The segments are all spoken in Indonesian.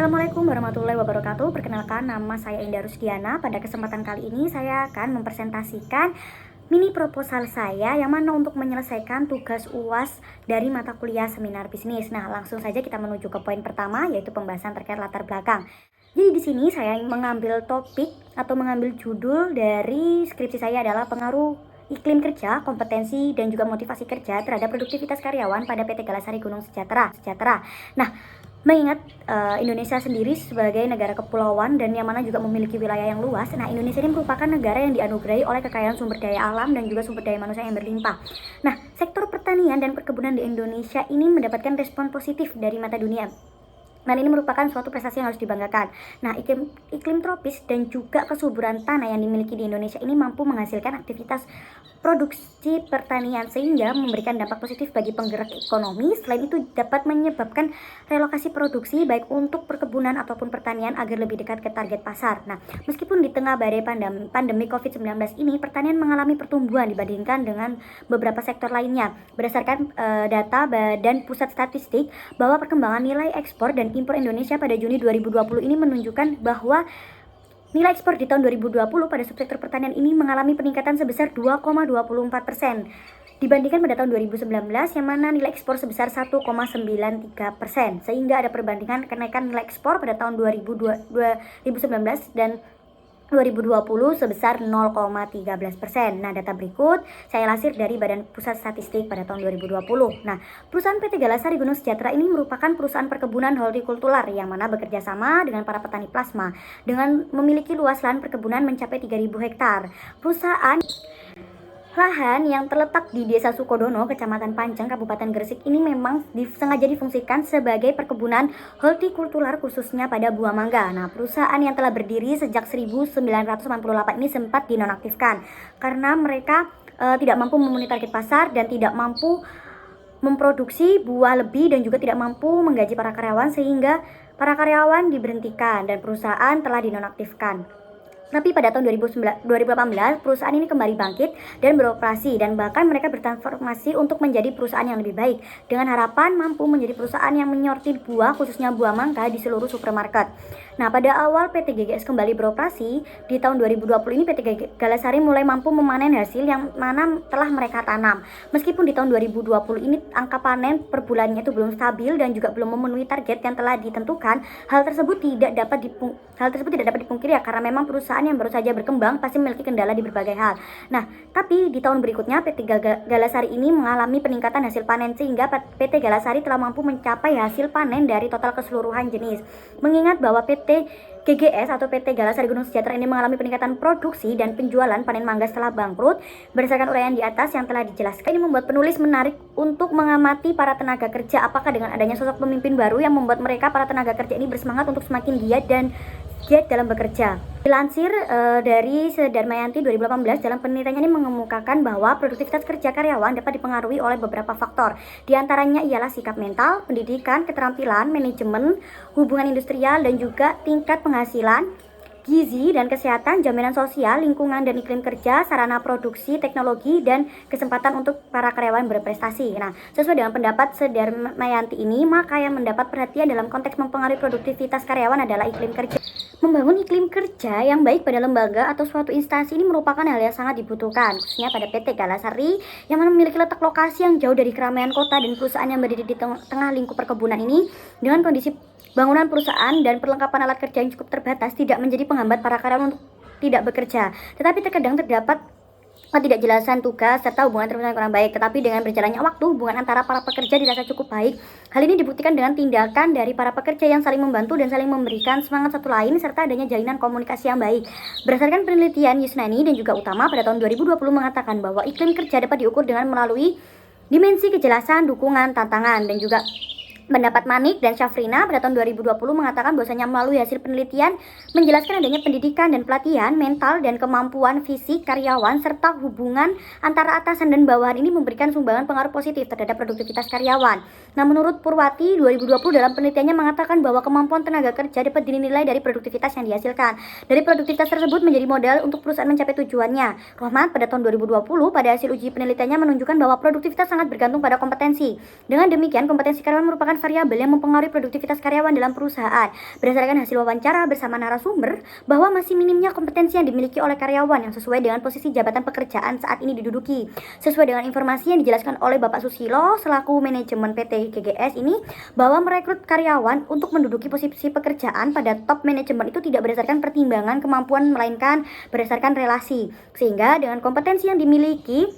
Assalamualaikum warahmatullahi wabarakatuh. Perkenalkan, nama saya Indah Rusdiana. Pada kesempatan kali ini saya akan mempresentasikan mini proposal saya yang mana untuk menyelesaikan tugas UAS dari mata kuliah seminar bisnis. Nah, langsung saja kita menuju ke poin pertama, yaitu pembahasan terkait latar belakang. Jadi di sini saya mengambil topik atau mengambil judul dari skripsi saya adalah pengaruh iklim kerja, kompetensi, dan juga motivasi kerja terhadap produktivitas karyawan pada PT Galasari Gunung Sejahtera. Nah, mengingat Indonesia sendiri sebagai negara kepulauan dan yang mana juga memiliki wilayah yang luas. Nah, Indonesia ini merupakan negara yang dianugerahi oleh kekayaan sumber daya alam dan juga sumber daya manusia yang berlimpah. Nah, sektor pertanian dan perkebunan di Indonesia ini mendapatkan respon positif dari mata dunia. Dan ini merupakan suatu prestasi yang harus dibanggakan. Nah, iklim tropis dan juga kesuburan tanah yang dimiliki di Indonesia ini mampu menghasilkan aktivitas produksi pertanian sehingga memberikan dampak positif bagi penggerak ekonomi. Selain itu dapat menyebabkan relokasi produksi baik untuk perkebunan ataupun pertanian agar lebih dekat ke target pasar. Nah, meskipun di tengah badai pandemi COVID-19 ini pertanian mengalami pertumbuhan dibandingkan dengan beberapa sektor lainnya. Berdasarkan data Badan Pusat Statistik bahwa perkembangan nilai ekspor dan impor Indonesia pada Juni 2020 ini menunjukkan bahwa nilai ekspor di tahun 2020 pada subsektor pertanian ini mengalami peningkatan sebesar 2,24% dibandingkan pada tahun 2019 yang mana nilai ekspor sebesar 1,93%, sehingga ada perbandingan kenaikan nilai ekspor pada tahun 2019 dan 2020 sebesar 0,13%. Nah, data berikut saya lansir dari Badan Pusat Statistik pada tahun 2020. Nah, perusahaan PT Galasari Gunung Sejahtera ini merupakan perusahaan perkebunan hortikultural yang mana bekerja sama dengan para petani plasma dengan memiliki luas lahan perkebunan mencapai 3.000 hektar. Perusahaan lahan yang terletak di Desa Sukodono, Kecamatan Panceng, Kabupaten Gresik ini memang sengaja difungsikan sebagai perkebunan hortikultural khususnya pada buah mangga. Nah, perusahaan yang telah berdiri sejak 1998 ini sempat dinonaktifkan karena mereka tidak mampu memenuhi target pasar dan tidak mampu memproduksi buah lebih dan juga tidak mampu menggaji para karyawan sehingga para karyawan diberhentikan dan perusahaan telah dinonaktifkan. Tapi pada tahun 2018 perusahaan ini kembali bangkit dan beroperasi dan bahkan mereka bertransformasi untuk menjadi perusahaan yang lebih baik dengan harapan mampu menjadi perusahaan yang menyortir buah khususnya buah mangga di seluruh supermarket. Nah, pada awal PT GGS kembali beroperasi di tahun 2020 ini PT Galasari mulai mampu memanen hasil yang mana telah mereka tanam. Meskipun di tahun 2020 ini angka panen per bulannya itu belum stabil dan juga belum memenuhi target yang telah ditentukan, hal tersebut tidak dapat dipungkiri ya, karena memang perusahaan yang baru saja berkembang pasti memiliki kendala di berbagai hal. Nah, tapi di tahun berikutnya PT Galasari ini mengalami peningkatan hasil panen sehingga PT Galasari telah mampu mencapai hasil panen dari total keseluruhan jenis. Mengingat bahwa PT GGS atau PT Galasari Gunung Sejahtera ini mengalami peningkatan produksi dan penjualan panen mangga setelah bangkrut. Berdasarkan uraian di atas yang telah dijelaskan, ini membuat penulis menarik untuk mengamati para tenaga kerja apakah dengan adanya sosok pemimpin baru yang membuat mereka para tenaga kerja ini bersemangat untuk semakin giat dalam bekerja. Dilansir dari Darmayanti 2018, dalam penelitiannya ini mengemukakan bahwa produktivitas kerja karyawan dapat dipengaruhi oleh beberapa faktor. Di antaranya ialah sikap mental, pendidikan, keterampilan, manajemen, hubungan industrial, dan juga tingkat penghasilan, gizi dan kesehatan, jaminan sosial, lingkungan dan iklim kerja, sarana produksi, teknologi, dan kesempatan untuk para karyawan berprestasi. Nah, sesuai dengan pendapat Darmayanti ini, maka yang mendapat perhatian dalam konteks mempengaruhi produktivitas karyawan adalah iklim kerja. Membangun iklim kerja yang baik pada lembaga atau suatu instansi ini merupakan hal yang sangat dibutuhkan, khususnya pada PT Galasari yang memiliki letak lokasi yang jauh dari keramaian kota dan perusahaan yang berdiri di tengah lingkup perkebunan ini. Dengan kondisi bangunan perusahaan dan perlengkapan alat kerja yang cukup terbatas tidak menjadi penghambat para karyawan untuk tidak bekerja, tetapi terkadang terdapat ketidakjelasan tugas serta hubungan terhubung kurang baik. Tetapi dengan berjalannya waktu, hubungan antara para pekerja dirasa cukup baik. Hal ini dibuktikan dengan tindakan dari para pekerja yang saling membantu dan saling memberikan semangat satu lain serta adanya jalinan komunikasi yang baik. Berdasarkan penelitian Yusnani dan juga Utama pada tahun 2020 mengatakan bahwa iklim kerja dapat diukur dengan melalui dimensi kejelasan, dukungan, tantangan, dan juga pendapat Manik dan Syafrina pada tahun 2020 mengatakan bahwasanya melalui hasil penelitian menjelaskan adanya pendidikan dan pelatihan mental dan kemampuan fisik karyawan serta hubungan antara atasan dan bawahan ini memberikan sumbangan pengaruh positif terhadap produktivitas karyawan. Nah, menurut Purwati 2020 dalam penelitiannya mengatakan bahwa kemampuan tenaga kerja dapat dinilai dari produktivitas yang dihasilkan. Dari produktivitas tersebut menjadi modal untuk perusahaan mencapai tujuannya. Rahmat pada tahun 2020 pada hasil uji penelitiannya menunjukkan bahwa produktivitas sangat bergantung pada kompetensi. Dengan demikian, kompetensi karyawan merupakan variabel yang mempengaruhi produktivitas karyawan dalam perusahaan. Berdasarkan hasil wawancara bersama narasumber, bahwa masih minimnya kompetensi yang dimiliki oleh karyawan yang sesuai dengan posisi jabatan pekerjaan saat ini diduduki. Sesuai dengan informasi yang dijelaskan oleh Bapak Susilo selaku manajemen PT GGS ini, bahwa merekrut karyawan untuk menduduki posisi pekerjaan pada top manajemen itu tidak berdasarkan pertimbangan kemampuan, melainkan berdasarkan relasi. Sehingga dengan kompetensi yang dimiliki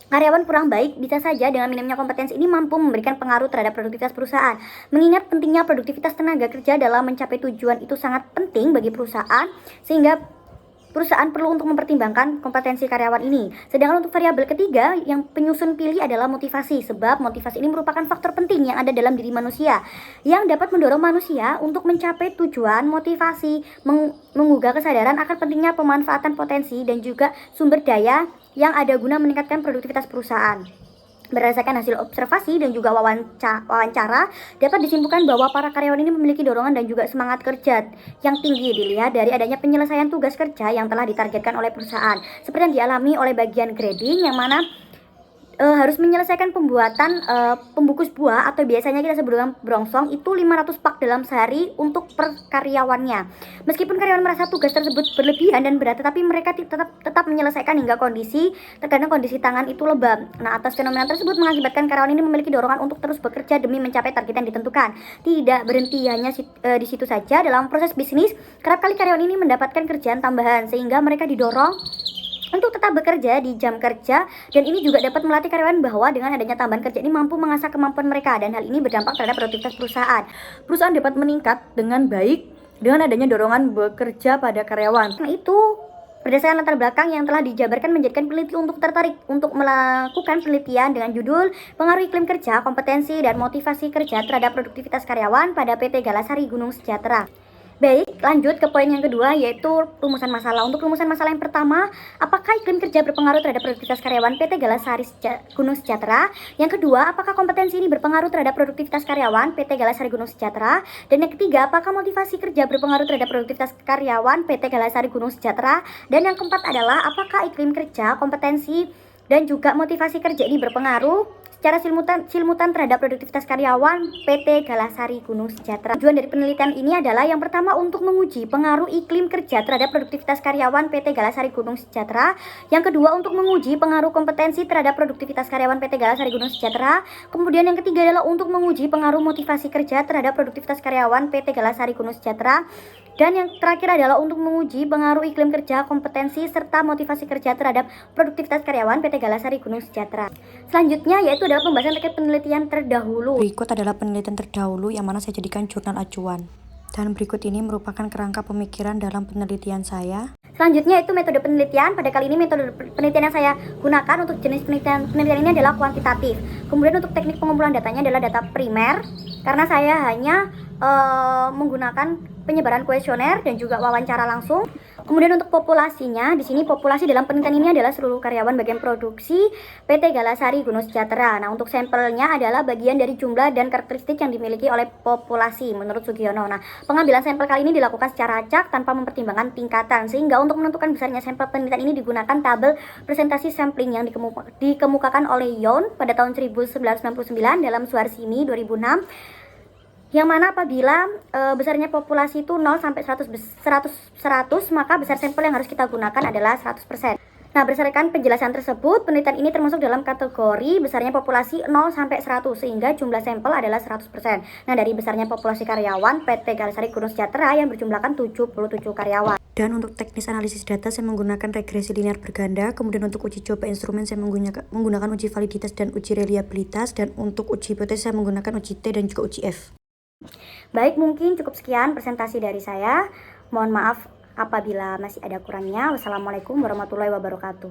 karyawan kurang baik, bisa saja dengan minimnya kompetensi ini mampu memberikan pengaruh terhadap produktivitas perusahaan. Mengingat pentingnya produktivitas tenaga kerja dalam mencapai tujuan itu sangat penting bagi perusahaan, sehingga perusahaan perlu untuk mempertimbangkan kompetensi karyawan ini. Sedangkan untuk variabel ketiga yang penyusun pilih adalah motivasi, sebab motivasi ini merupakan faktor penting yang ada dalam diri manusia yang dapat mendorong manusia untuk mencapai tujuan. Motivasi menggugah kesadaran akan pentingnya pemanfaatan potensi dan juga sumber daya yang ada guna meningkatkan produktivitas perusahaan. Berdasarkan hasil observasi dan juga wawancara, dapat disimpulkan bahwa para karyawan ini memiliki dorongan dan juga semangat kerja yang tinggi dilihat dari adanya penyelesaian tugas kerja yang telah ditargetkan oleh perusahaan. Seperti yang dialami oleh bagian grading, yang mana harus menyelesaikan pembuatan pembungkus buah atau biasanya kita sebut dengan brongsong itu 500 pak dalam sehari untuk per karyawannya. Meskipun karyawan merasa tugas tersebut berlebihan dan berat, tetapi mereka tetap menyelesaikan hingga terkadang kondisi tangan itu lebam. Nah, atas fenomena tersebut mengakibatkan karyawan ini memiliki dorongan untuk terus bekerja demi mencapai target yang ditentukan. Tidak berhenti hanya di situ saja, dalam proses bisnis kerap kali karyawan ini mendapatkan kerjaan tambahan sehingga mereka didorong untuk tetap bekerja di jam kerja, dan ini juga dapat melatih karyawan bahwa dengan adanya tambahan kerja ini mampu mengasah kemampuan mereka, dan hal ini berdampak terhadap produktivitas perusahaan. Perusahaan dapat meningkat dengan baik dengan adanya dorongan bekerja pada karyawan. Nah, itu berdasarkan latar belakang yang telah dijabarkan menjadikan peneliti untuk tertarik untuk melakukan penelitian dengan judul Pengaruh Iklim Kerja, Kompetensi dan Motivasi Kerja terhadap Produktivitas Karyawan pada PT Galasari Gunung Sejahtera. Baik, lanjut ke poin yang kedua, yaitu rumusan masalah. Untuk rumusan masalah yang pertama, apakah iklim kerja berpengaruh terhadap produktivitas karyawan PT Galasari Gunung Sejahtera? Yang kedua, apakah kompetensi ini berpengaruh terhadap produktivitas karyawan PT Galasari Gunung Sejahtera? Dan yang ketiga, apakah motivasi kerja berpengaruh terhadap produktivitas karyawan PT Galasari Gunung Sejahtera? Dan yang keempat adalah, apakah iklim kerja, kompetensi, dan juga motivasi kerja ini berpengaruh secara simultan terhadap produktivitas karyawan PT Galasari Gunung Sejahtera. Tujuan dari penelitian ini adalah yang pertama untuk menguji pengaruh iklim kerja terhadap produktivitas karyawan PT Galasari Gunung Sejahtera. Yang kedua untuk menguji pengaruh kompetensi terhadap produktivitas karyawan PT Galasari Gunung Sejahtera. Kemudian yang ketiga adalah untuk menguji pengaruh motivasi kerja terhadap produktivitas karyawan PT Galasari Gunung Sejahtera. Dan yang terakhir adalah untuk menguji pengaruh iklim kerja, kompetensi, serta motivasi kerja terhadap produktivitas karyawan PT Galasari Gunung Sejahtera. Selanjutnya yaitu adalah pembahasan terkait penelitian terdahulu. Berikut adalah penelitian terdahulu yang mana saya jadikan jurnal acuan. Dan berikut ini merupakan kerangka pemikiran dalam penelitian saya. Selanjutnya itu metode penelitian. Pada kali ini metode penelitian yang saya gunakan untuk jenis penelitian ini adalah kuantitatif. Kemudian untuk teknik pengumpulan datanya adalah data primer, karena saya hanya menggunakan penyebaran kuesioner dan juga wawancara langsung. Kemudian untuk populasinya, di sini populasi dalam penelitian ini adalah seluruh karyawan bagian produksi PT Galasari Gunung Sejahtera. Nah, untuk sampelnya adalah bagian dari jumlah dan karakteristik yang dimiliki oleh populasi menurut Sugiono. Nah, pengambilan sampel kali ini dilakukan secara acak tanpa mempertimbangkan tingkatan, sehingga untuk menentukan besarnya sampel penelitian ini digunakan tabel presentasi sampling yang dikemukakan oleh Young pada tahun 1999 dalam Suarsini 2006. Yang mana apabila besarnya populasi itu 0 sampai 100, maka besar sampel yang harus kita gunakan adalah 100%. Nah, berdasarkan penjelasan tersebut, penelitian ini termasuk dalam kategori besarnya populasi 0 sampai 100, sehingga jumlah sampel adalah 100%. Nah, dari besarnya populasi karyawan PT Galasari Gunung Sejahtera yang berjumlahkan 77 karyawan. Dan untuk teknis analisis data saya menggunakan regresi linear berganda. Kemudian untuk uji coba instrumen saya menggunakan uji validitas dan uji reliabilitas. Dan untuk uji hipotesis saya menggunakan uji T dan juga uji F. Baik, mungkin cukup sekian presentasi dari saya. Mohon maaf apabila masih ada kurangnya. Wassalamualaikum warahmatullahi wabarakatuh.